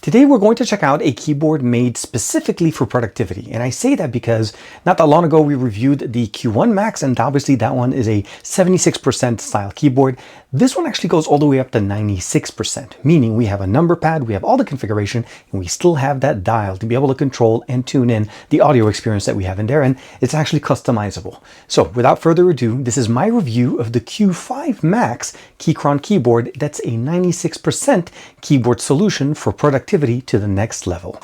Today we're going to check out a keyboard made specifically for productivity. And I say that because not that long ago we reviewed the Q1 Max, and obviously that one is a 76% style keyboard. This one actually goes all the way up to 96%, meaning we have a number pad, we have all the configuration, and we still have that dial to be able to control and tune in the audio experience that we have in there, and it's actually customizable. So without further ado, this is my review of the Q5 Max KeyChron keyboard. That's a 96% keyboard solution for productivity to the next level.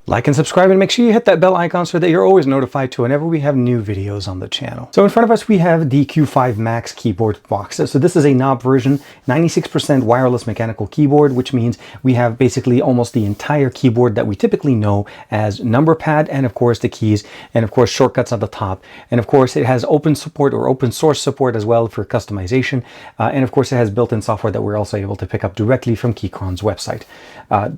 Like and subscribe, and make sure you hit that bell icon so that you're always notified to whenever we have new videos on the channel. So in front of us we have the Q5 Max keyboard box. So this is a knob version, 96% wireless mechanical keyboard, which means we have basically almost the entire keyboard that we typically know as number pad, and of course the keys, and of course shortcuts at the top. And of course it has open support or open source support as well for customization. And of course it has built-in software that we're also able to pick up directly from KeyChron's website.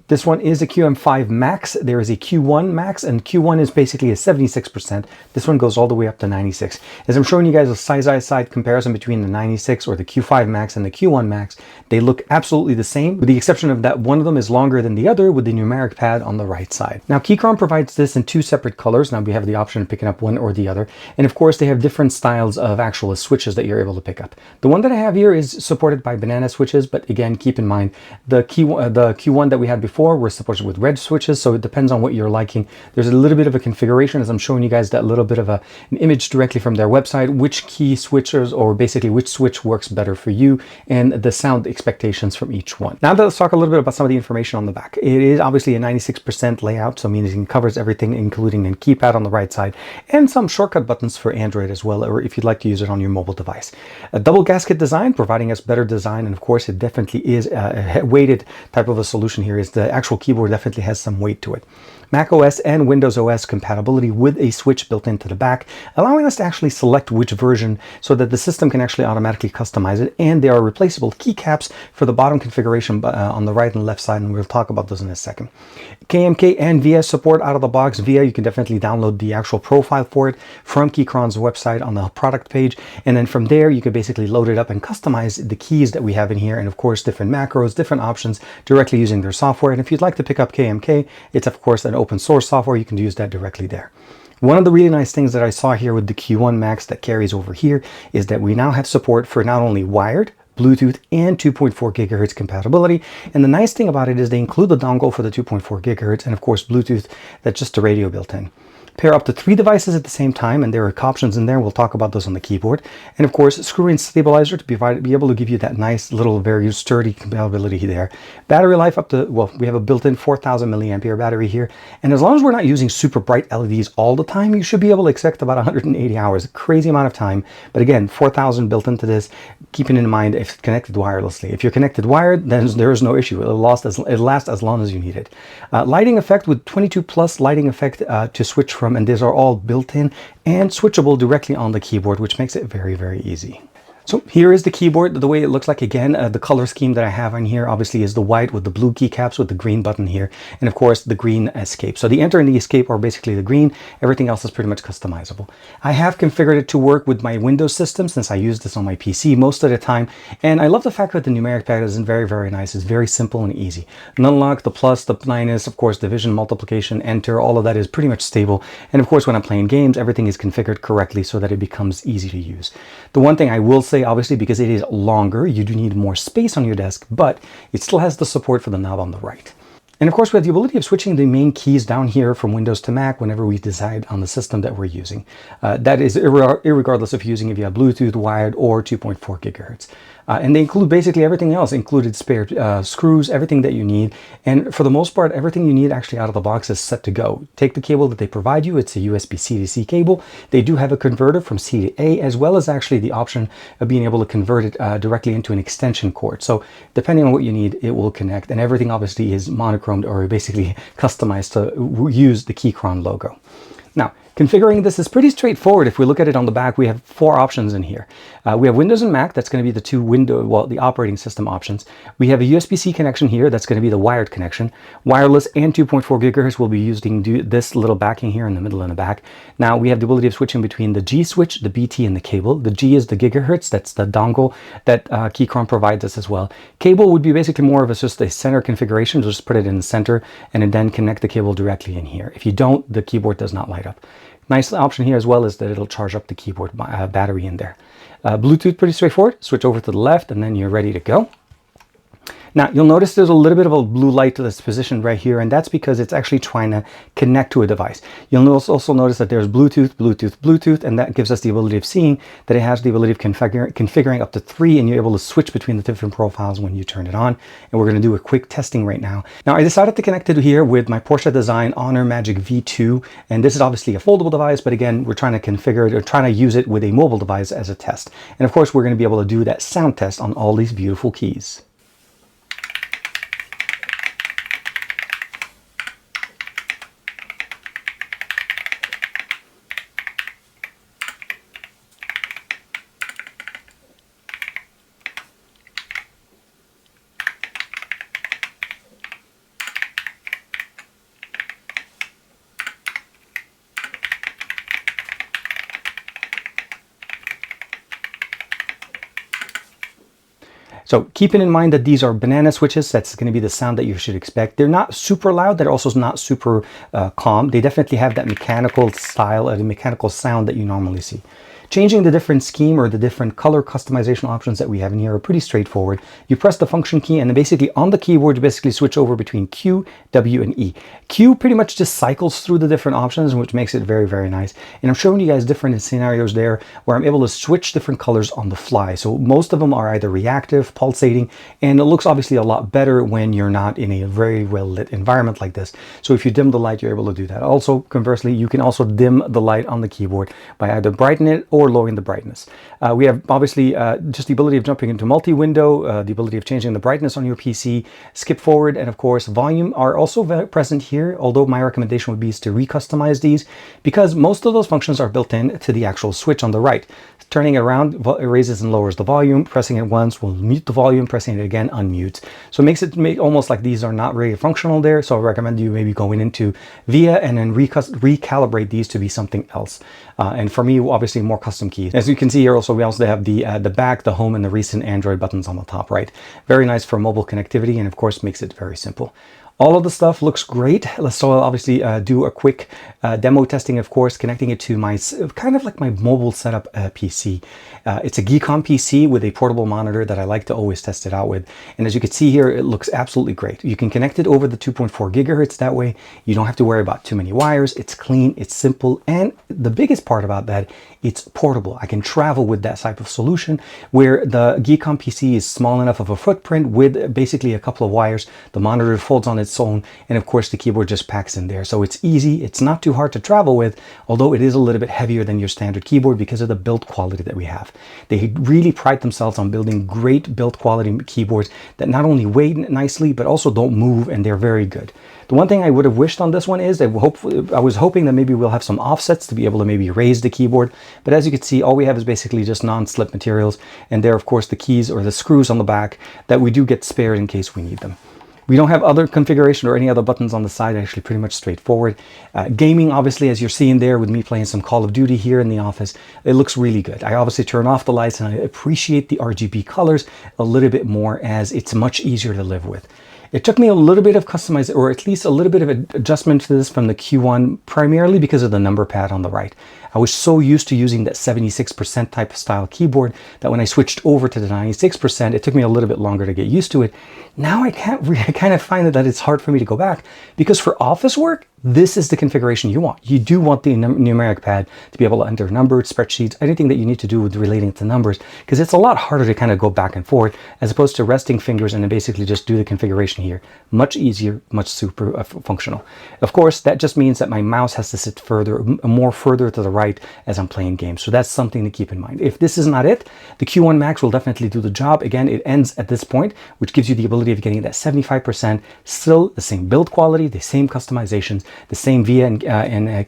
This one is a QM5 Max. There is a Q1 Max, and Q1 is basically a 76%. This one goes all the way up to 96. As I'm showing you guys a side-by-side comparison between the 96 or the Q5 Max and the Q1 Max, they look absolutely the same, with the exception of that one of them is longer than the other with the numeric pad on the right side. Now KeyChron provides this in two separate colors. Now we have the option of picking up one or the other, and of course they have different styles of actual switches that you're able to pick up. The one that I have here is supported by banana switches, but again keep in mind the Q1 that we had before were supported with red switches, so it depends on what you're liking. There's a little bit of a configuration, as I'm showing you guys that little bit of an image directly from their website, which key switchers, or basically which switch works better for you, and the sound expectations from each one. Now let's talk a little bit about some of the information on the back. It is obviously a 96% layout, so meaning it covers everything, including a keypad on the right side and some shortcut buttons for Android as well, or if you'd like to use it on your mobile device. A double gasket design, providing us better design, and of course it definitely is a weighted type of a solution here. Is the actual keyboard definitely has some weight to it. Mac OS and Windows OS compatibility with a switch built into the back, allowing us to actually select which version so that the system can actually automatically customize it. And there are replaceable keycaps for the bottom configuration on the right and left side, and we'll talk about those in a second. KMK and VIA support out of the box. VIA, you can definitely download the actual profile for it from KeyChron's website on the product page, and then from there you can basically load it up and customize the keys that we have in here, and of course different macros, different options directly using their software. And if you'd like to pick up KMK, it's of course an open source software. You can use that directly there. One of the really nice things that I saw here with the Q1 Max that carries over here is that we now have support for not only wired, Bluetooth, and 2.4 gigahertz compatibility. And the nice thing about it is they include the dongle for the 2.4 gigahertz and of course Bluetooth, that's just a radio built in. Pair up to 3 devices at the same time, and there are options in there. We'll talk about those on the keyboard. And of course, screw-in stabilizer to be able to give you that nice little, very sturdy compatibility there. Battery life up to, well, we have a built-in 4,000 milliampere battery here. And as long as we're not using super bright LEDs all the time, you should be able to expect about 180 hours, a crazy amount of time. But again, 4,000 built into this, keeping in mind if it's connected wirelessly. If you're connected wired, then there is no issue. It'll last as long as you need it. Lighting effect with 22 plus lighting effect to switch from, and these are all built in and switchable directly on the keyboard, which makes it very, very easy. So here is the keyboard, the way it looks like. Again, the color scheme that I have on here obviously is the white with the blue keycaps with the green button here, and of course the green escape. So the enter and the escape are basically the green. Everything else is pretty much customizable. I have configured it to work with my Windows system since I use this on my PC most of the time, and I love the fact that the numeric pad is very, very nice. It's very simple and easy. An unlock, the plus, the minus, of course division, multiplication, enter, all of that is pretty much stable. And of course when I'm playing games, everything is configured correctly so that it becomes easy to use. The one thing I will say, obviously, because it is longer, you do need more space on your desk, but it still has the support for the knob on the right. And of course, we have the ability of switching the main keys down here from Windows to Mac whenever we decide on the system that we're using. That is irregardless of using if you have Bluetooth, wired, or 2.4 gigahertz. And they include basically everything else, included spare screws, everything that you need. And for the most part, everything you need actually out of the box is set to go. Take the cable that they provide you. It's a USB-C to C cable. They do have a converter from C to A, as well as actually the option of being able to convert it directly into an extension cord. So depending on what you need, it will connect. And everything obviously is monochromed or basically customized to use the KeyChron logo. Now, Configuring this is pretty straightforward. If we look at it on the back, we have 4 options in here. We have Windows and Mac. That's going to be the the operating system options. We have a USB-C connection here. That's going to be the wired connection. Wireless and 2.4 gigahertz will be using this little backing here in the middle and the back. Now we have the ability of switching between the G switch, the BT, and the cable. The G is the gigahertz. That's the dongle that KeyChron provides us as well. Cable would be basically more of just a center configuration. Just put it in the center and then connect the cable directly in here. If you don't, the keyboard does not light up. Nice option here as well is that it'll charge up the keyboard battery in there. Bluetooth, pretty straightforward. Switch over to the left and then you're ready to go. Now, you'll notice there's a little bit of a blue light that's positioned right here, and that's because it's actually trying to connect to a device. You'll also notice that there's Bluetooth, Bluetooth, Bluetooth, and that gives us the ability of seeing that it has the ability of configuring up to 3, and you're able to switch between the different profiles when you turn it on. And we're going to do a quick testing right now. Now, I decided to connect it here with my Porsche Design Honor Magic V2, and this is obviously a foldable device, but again, we're trying to configure it or trying to use it with a mobile device as a test. And of course, we're going to be able to do that sound test on all these beautiful keys. So keeping in mind that these are banana switches, that's going to be the sound that you should expect. They're not super loud. They're also not super calm. They definitely have that mechanical style or the mechanical sound that you normally see. Changing the different scheme or the different color customization options that we have in here are pretty straightforward. You press the function key and then basically on the keyboard you basically switch over between Q, W, and E. Q pretty much just cycles through the different options, which makes it very, very nice. And I'm showing you guys different scenarios there where I'm able to switch different colors on the fly. So most of them are either reactive, pulsating, and it looks obviously a lot better when you're not in a very well lit environment like this. So if you dim the light, you're able to do that. Also, conversely, you can also dim the light on the keyboard by either brightening it or lowering the brightness. We have obviously just the ability of jumping into multi-window, the ability of changing the brightness on your PC, skip forward, and of course volume are also present here, although my recommendation would be to re-customize these because most of those functions are built in to the actual switch on the right. Turning it around, it raises and lowers the volume. Pressing it once will mute the volume. Pressing it again unmutes. So it makes it almost like these are not very functional there. So I recommend you maybe going into VIA and then recalibrate these to be something else. And for me, obviously more custom keys. As you can see here, also we also have the back, the home, and the recent Android buttons on the top right. Very nice for mobile connectivity, and of course makes it very simple. All of the stuff looks great. Let's obviously do a quick demo testing, of course, connecting it to my kind of like my mobile setup PC. It's a Geekon PC with a portable monitor that I like to always test it out with. And as you can see here, it looks absolutely great. You can connect it over the 2.4 gigahertz. That way you don't have to worry about too many wires. It's clean, it's simple, and the biggest part about that, it's portable. I can travel with that type of solution where the Geekon PC is small enough of a footprint with basically a couple of wires. The monitor folds on its own, and of course the keyboard just packs in there. So it's easy. It's not too hard to travel with, although it is a little bit heavier than your standard keyboard because of the build quality that we have. They really pride themselves on building great build quality keyboards that not only weigh nicely, but also don't move, and they're very good. The one thing I would have wished on this one is I was hoping that maybe we'll have some offsets to be able to maybe raise the keyboard. But as you can see, all we have is basically just non-slip materials. And there, of course, the keys or the screws on the back that we do get spared in case we need them. We don't have other configuration or any other buttons on the side, actually pretty much straightforward. Gaming, obviously, as you're seeing there with me playing some Call of Duty here in the office, it looks really good. I obviously turn off the lights and I appreciate the RGB colors a little bit more as it's much easier to live with. It took me a little bit of customization, or at least a little bit of adjustment to this from the Q1, primarily because of the number pad on the right. I was so used to using that 76% type of style keyboard that when I switched over to the 96%, it took me a little bit longer to get used to it. Now I kind of find that it's hard for me to go back because for office work, this is the configuration you want. You do want the numeric pad to be able to enter numbers, spreadsheets, anything that you need to do with relating to numbers, because it's a lot harder to kind of go back and forth as opposed to resting fingers and then basically just do the configuration here. Much easier, much super functional. Of course, that just means that my mouse has to sit more further to the right as I'm playing games. So that's something to keep in mind. If this is not it, the Q1 Max will definitely do the job. Again, it ends at this point, which gives you the ability of getting that 75%, still the same build quality, the same customizations, The same VIA and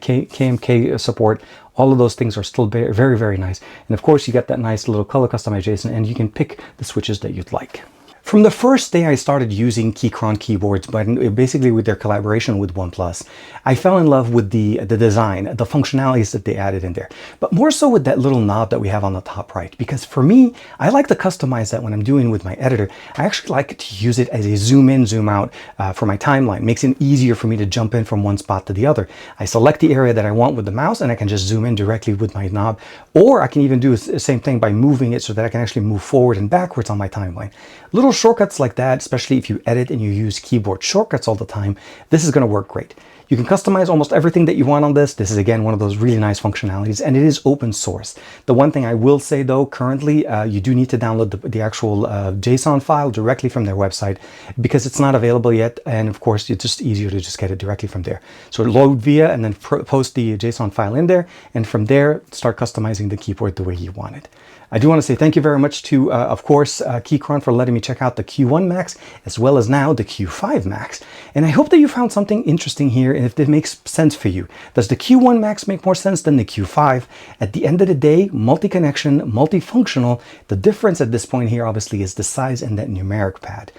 KMK support. All of those things are still very, very nice. And of course, you get that nice little color customization, and you can pick the switches that you'd like. From the first day I started using KeyChron keyboards, but basically with their collaboration with OnePlus, I fell in love with the design, the functionalities that they added in there, but more so with that little knob that we have on the top right, because for me, I like to customize that when I'm doing with my editor. I actually like to use it as a zoom in, zoom out for my timeline. It makes it easier for me to jump in from one spot to the other. I select the area that I want with the mouse and I can just zoom in directly with my knob, or I can even do the same thing by moving it so that I can actually move forward and backwards on my timeline. Little shortcuts like that, especially if you edit and you use keyboard shortcuts all the time, this is going to work great. You can customize almost everything that you want on this. This is again one of those really nice functionalities, and it is open source. The one thing I will say though, currently you do need to download the actual JSON file directly from their website because it's not available yet, and of course it's just easier to just get it directly from there. So load VIA and then post the JSON file in there, and from there start customizing the keyboard the way you want it. I do want to say thank you very much to, of course, KeyChron for letting me check out the Q1 Max, as well as now the Q5 Max. And I hope that you found something interesting here, and if it makes sense for you. Does the Q1 Max make more sense than the Q5? At the end of the day, multi-connection, multifunctional. The difference at this point here, obviously, is the size and that numeric pad.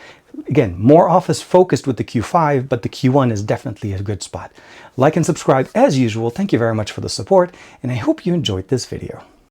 Again, more office focused with the Q5, but the Q1 is definitely a good spot. Like and subscribe as usual. Thank you very much for the support, and I hope you enjoyed this video.